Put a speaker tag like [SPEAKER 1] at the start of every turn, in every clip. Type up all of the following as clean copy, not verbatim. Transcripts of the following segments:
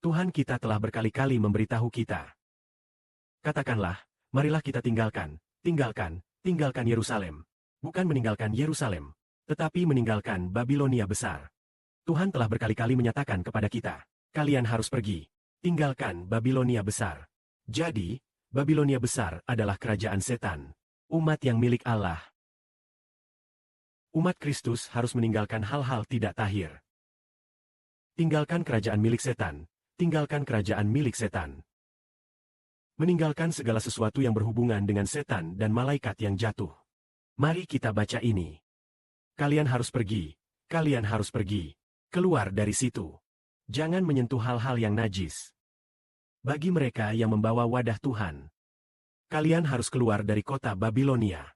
[SPEAKER 1] Tuhan kita telah berkali-kali memberitahu kita. Katakanlah, marilah kita tinggalkan Yerusalem. Bukan meninggalkan Yerusalem, tetapi meninggalkan Babilonia besar. Tuhan telah berkali-kali menyatakan kepada kita, kalian harus pergi, tinggalkan Babilonia besar. Jadi, Babilonia besar adalah kerajaan setan, umat yang milik Allah. Umat Kristus harus meninggalkan hal-hal tidak tahir. Tinggalkan kerajaan milik setan, tinggalkan kerajaan milik setan. Meninggalkan segala sesuatu yang berhubungan dengan setan dan malaikat yang jatuh. Mari kita baca ini. Kalian harus pergi, keluar dari situ. Jangan menyentuh hal-hal yang najis. Bagi mereka yang membawa wadah Tuhan, kalian harus keluar dari kota Babilonia.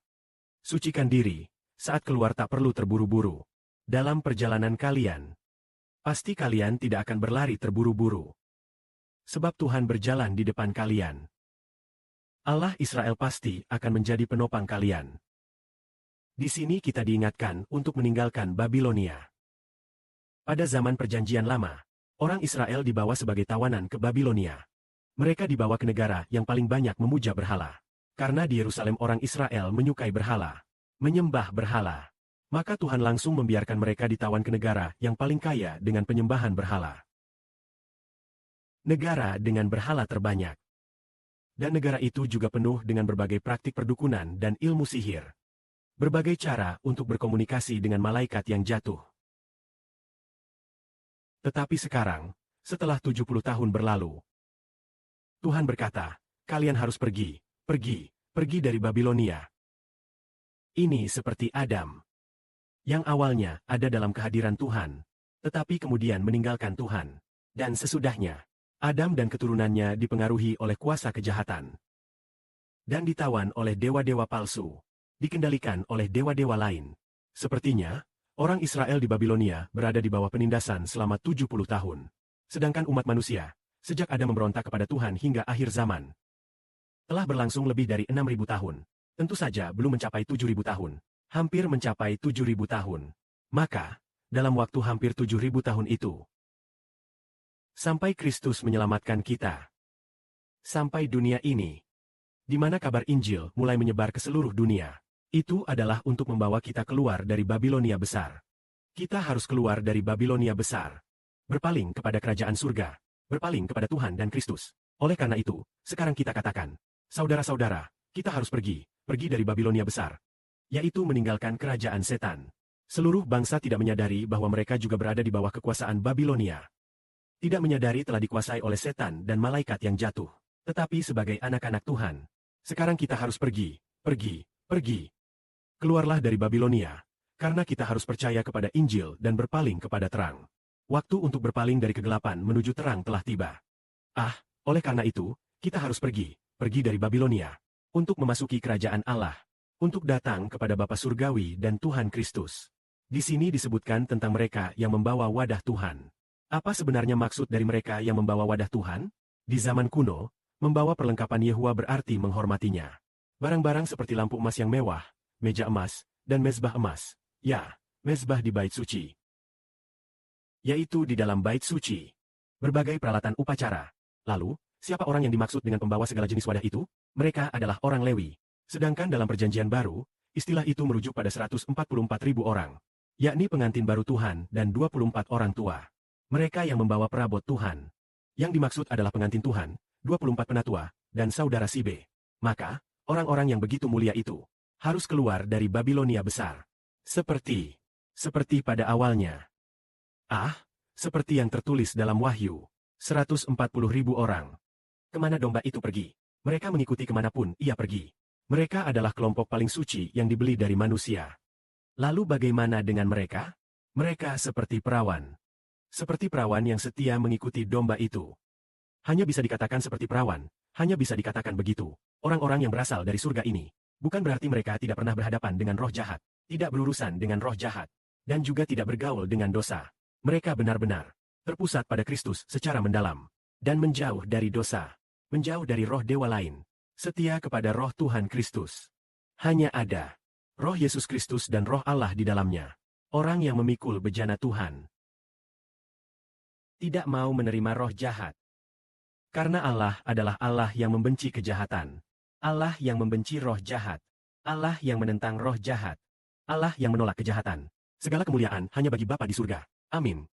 [SPEAKER 1] Sucikan diri, saat keluar tak perlu terburu-buru. Dalam perjalanan kalian, pasti kalian tidak akan berlari terburu-buru. Sebab Tuhan berjalan di depan kalian. Allah Israel pasti akan menjadi penopang kalian. Di sini kita diingatkan untuk meninggalkan Babilonia. Pada zaman Perjanjian Lama, orang Israel dibawa sebagai tawanan ke Babilonia. Mereka dibawa ke negara yang paling banyak memuja berhala. Karena di Yerusalem orang Israel menyukai berhala, menyembah berhala. Maka Tuhan langsung membiarkan mereka ditawan ke negara yang paling kaya dengan penyembahan berhala. Negara dengan berhala terbanyak. Dan negara itu juga penuh dengan berbagai praktik perdukunan dan ilmu sihir. Berbagai cara untuk berkomunikasi dengan malaikat yang jatuh. Tetapi sekarang, setelah 70 tahun berlalu, Tuhan berkata, kalian harus pergi dari Babilonia. Ini seperti Adam, yang awalnya ada dalam kehadiran Tuhan, tetapi kemudian meninggalkan Tuhan. Dan sesudahnya, Adam dan keturunannya dipengaruhi oleh kuasa kejahatan. Dan ditawan oleh dewa-dewa palsu. Dikendalikan oleh dewa-dewa lain. Sepertinya, orang Israel di Babilonia berada di bawah penindasan selama 70 tahun. Sedangkan umat manusia, sejak Adam memberontak kepada Tuhan hingga akhir zaman, telah berlangsung lebih dari 6.000 tahun. Tentu saja belum mencapai 7.000 tahun. Hampir mencapai 7.000 tahun. Maka, dalam waktu hampir 7.000 tahun itu, sampai Kristus menyelamatkan kita. Sampai dunia ini, di mana kabar Injil mulai menyebar ke seluruh dunia. Itu adalah untuk membawa kita keluar dari Babilonia besar. Kita harus keluar dari Babilonia besar. Berpaling kepada kerajaan surga. Berpaling kepada Tuhan dan Kristus. Oleh karena itu, sekarang kita katakan, saudara-saudara, kita harus pergi dari Babilonia besar. Yaitu meninggalkan kerajaan setan. Seluruh bangsa tidak menyadari bahwa mereka juga berada di bawah kekuasaan Babilonia. Tidak menyadari telah dikuasai oleh setan dan malaikat yang jatuh. Tetapi sebagai anak-anak Tuhan, sekarang kita harus pergi. Keluarlah dari Babilonia, karena kita harus percaya kepada Injil dan berpaling kepada terang. Waktu untuk berpaling dari kegelapan menuju terang telah tiba. Oleh karena itu, kita harus pergi dari Babilonia, untuk memasuki kerajaan Allah, untuk datang kepada Bapa Surgawi dan Tuhan Kristus. Di sini disebutkan tentang mereka yang membawa wadah Tuhan. Apa sebenarnya maksud dari mereka yang membawa wadah Tuhan? Di zaman kuno, membawa perlengkapan Yehuwa berarti menghormatinya. Barang-barang seperti lampu emas yang mewah, meja emas, dan mezbah emas. Ya, mezbah di bait suci. Yaitu di dalam bait suci. Berbagai peralatan upacara. Lalu, siapa orang yang dimaksud dengan pembawa segala jenis wadah itu? Mereka adalah orang Lewi. Sedangkan dalam Perjanjian Baru, istilah itu merujuk pada 144.000 orang. Yakni pengantin baru Tuhan dan 24 orang tua. Mereka yang membawa perabot Tuhan. Yang dimaksud adalah pengantin Tuhan, 24 penatua, dan saudara Sibe. Maka, orang-orang yang begitu mulia itu harus keluar dari Babilonia besar. Seperti pada awalnya. Seperti yang tertulis dalam Wahyu. 140.000 orang. Kemana domba itu pergi? Mereka mengikuti kemanapun ia pergi. Mereka adalah kelompok paling suci yang dibeli dari manusia. Lalu bagaimana dengan mereka? Mereka seperti perawan. Seperti perawan yang setia mengikuti domba itu. Hanya bisa dikatakan seperti perawan. Hanya bisa dikatakan begitu. Orang-orang yang berasal dari surga ini. Bukan berarti mereka tidak pernah berhadapan dengan roh jahat, tidak berurusan dengan roh jahat, dan juga tidak bergaul dengan dosa. Mereka benar-benar terpusat pada Kristus secara mendalam, dan menjauh dari dosa, menjauh dari roh dewa lain, setia kepada roh Tuhan Kristus. Hanya ada roh Yesus Kristus dan roh Allah di dalamnya. Orang yang memikul bejana Tuhan. tidak mau menerima roh jahat. Karena Allah adalah Allah yang membenci kejahatan. Allah yang membenci roh jahat. Allah yang menentang roh jahat. Allah yang menolak kejahatan. Segala kemuliaan hanya bagi Bapa di surga. Amin.